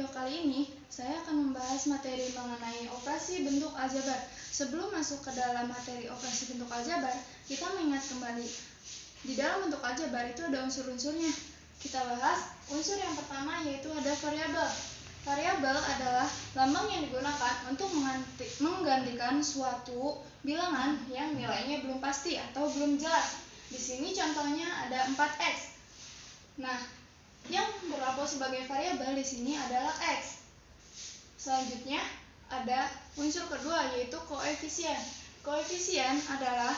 video kali ini, saya akan membahas materi mengenai operasi bentuk aljabar. Sebelum masuk ke dalam materi operasi bentuk aljabar, kita mengingat kembali, di dalam bentuk aljabar itu ada unsur-unsurnya. Kita bahas unsur yang pertama, yaitu ada variabel. Variabel adalah lambang yang digunakan untuk menggantikan suatu bilangan yang nilainya belum pasti atau belum jelas. Di sini contohnya ada 4x. Nah, yang berlaku sebagai variabel di sini adalah x. Selanjutnya ada unsur kedua, yaitu koefisien. Koefisien adalah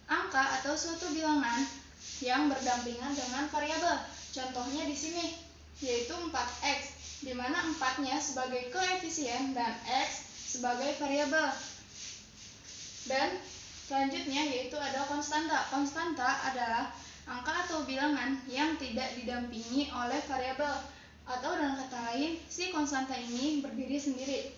angka atau suatu bilangan yang berdampingan dengan variabel. Contohnya di sini yaitu 4x, di mana 4-nya sebagai koefisien dan x sebagai variabel. Dan selanjutnya yaitu ada konstanta. Konstanta adalah angka atau bilangan yang tidak didampingi oleh variabel, atau dengan kata lain, si konstanta ini berdiri sendiri.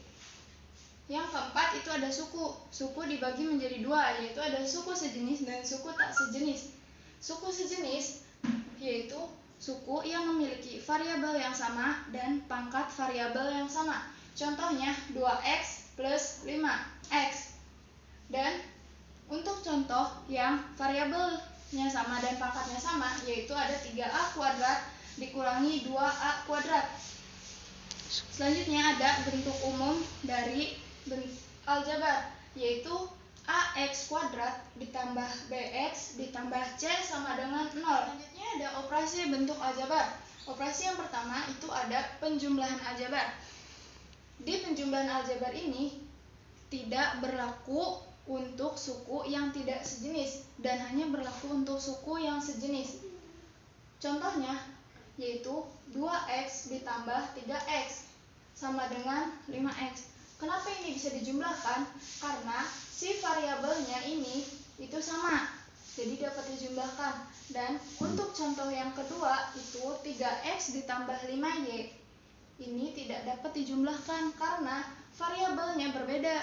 Yang keempat itu ada suku. Suku dibagi menjadi dua, yaitu ada suku sejenis dan suku tak sejenis. Suku sejenis yaitu suku yang memiliki variabel yang sama dan pangkat variabel yang sama. Contohnya 2x plus 5x. Dan untuk contoh yang variabelnya sama dan pangkatnya sama, yaitu ada 3a kuadrat dikurangi 2a kuadrat. Selanjutnya ada bentuk umum dari aljabar, yaitu ax kuadrat ditambah bx ditambah c sama dengan 0. Selanjutnya ada operasi bentuk aljabar. Operasi yang pertama itu ada penjumlahan aljabar. Di penjumlahan aljabar ini tidak berlaku untuk suku yang tidak sejenis dan hanya berlaku untuk suku yang sejenis. Contohnya yaitu 2x ditambah 3x sama dengan 5x. Kenapa ini bisa dijumlahkan? Karena si variabelnya ini itu sama, jadi dapat dijumlahkan. Dan untuk contoh yang kedua itu 3x ditambah 5y, ini tidak dapat dijumlahkan karena variabelnya berbeda.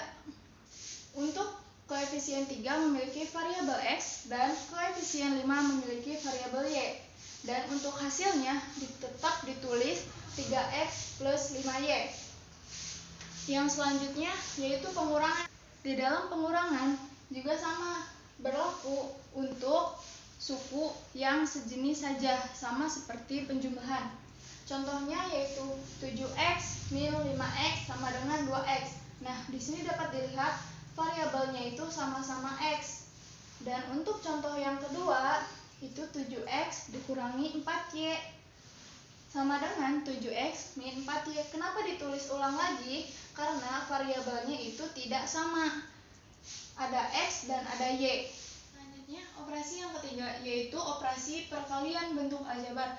Untuk koefisien 3 memiliki variabel x dan koefisien 5 memiliki variabel y. Dan untuk hasilnya tetap ditulis 3x plus 5y. Yang selanjutnya yaitu pengurangan. Di dalam pengurangan juga sama, berlaku untuk suku yang sejenis saja, sama seperti penjumlahan. Contohnya yaitu 7x min 5x sama dengan 2x. Nah, di sini dapat dilihat variabelnya itu sama-sama x. Dan untuk contoh yang kedua itu 7x dikurangi 4y sama dengan 7x min 4y. Kenapa ditulis ulang lagi? Karena variabelnya itu tidak sama, ada x dan ada y. Selanjutnya operasi yang ketiga, yaitu operasi perkalian bentuk aljabar.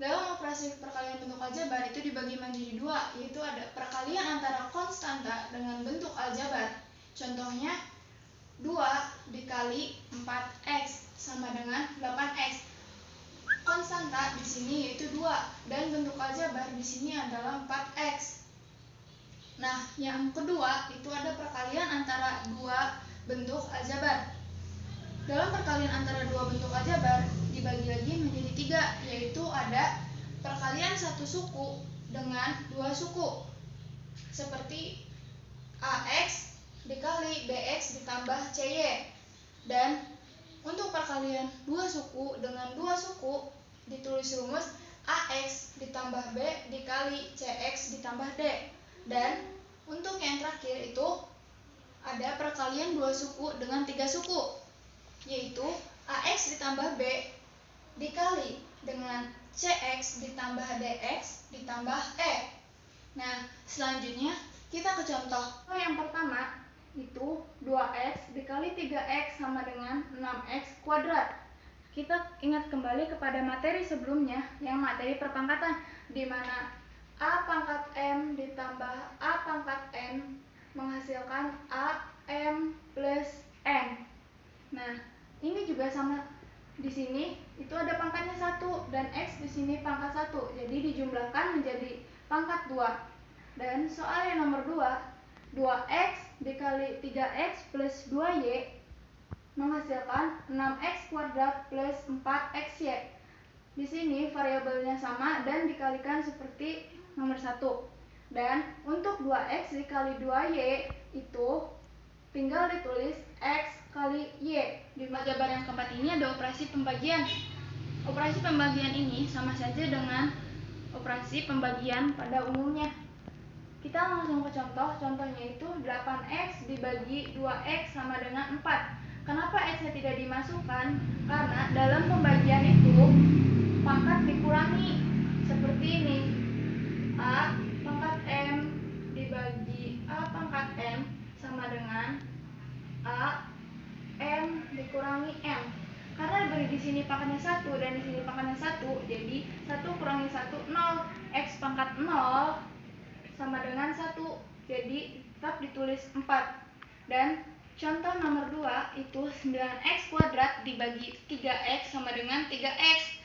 Dalam operasi perkalian bentuk aljabar itu dibagi menjadi dua, yaitu ada perkalian antara konstanta dengan bentuk aljabar. Contohnya 2 dikali 4x sama dengan 8x. Konstanta di sini yaitu 2 dan bentuk aljabar di sini adalah 4x. Nah, yang kedua itu ada perkalian antara dua bentuk aljabar. Dalam perkalian antara dua bentuk aljabar dibagi lagi menjadi 3, yaitu ada perkalian satu suku dengan dua suku, seperti ax dikali bx ditambah cy. Dan untuk perkalian dua suku dengan dua suku ditulis rumus ax ditambah b dikali cx ditambah d. Dan untuk yang terakhir itu ada perkalian dua suku dengan tiga suku, yaitu ax ditambah b dikali dengan cx ditambah dx ditambah e. Nah, selanjutnya kita ke contoh. Yang pertama itu 2x dikali 3x sama dengan 6x kuadrat. Kita ingat kembali kepada materi sebelumnya, yang materi perpangkatan, di mana a pangkat m ditambah a pangkat n menghasilkan a m plus n. Nah, ini juga sama. Di sini itu ada pangkatnya 1 dan x di sini pangkat 1. Jadi dijumlahkan menjadi pangkat 2. Dan soal yang nomor 2, 2x dikali 3x plus 2y menghasilkan 6x kuadrat plus 4xy. Di sini variabelnya sama dan dikalikan seperti nomor nomor 1. Dan untuk 2x dikali 2y itu tinggal ditulis x kali y. Di aljabar yang keempat ini ada operasi pembagian. Operasi pembagian ini sama saja dengan operasi pembagian pada umumnya. Kita langsung ke contoh. Contohnya itu 8x dibagi 2x sama dengan 4. Kenapa x-nya tidak dimasukkan? Karena dalam pembagian itu pangkat dikurangi. Seperti ini. A pangkat m dibagi a pangkat m sama dengan a m dikurangi m. Karena beri di sini pangkatnya 1 dan di sini pangkatnya 1, jadi 1 kurangi 1 0. X pangkat 0 sama dengan 1, jadi tetap ditulis 4. Dan contoh nomor 2 itu 9x kuadrat dibagi 3x sama dengan 3x.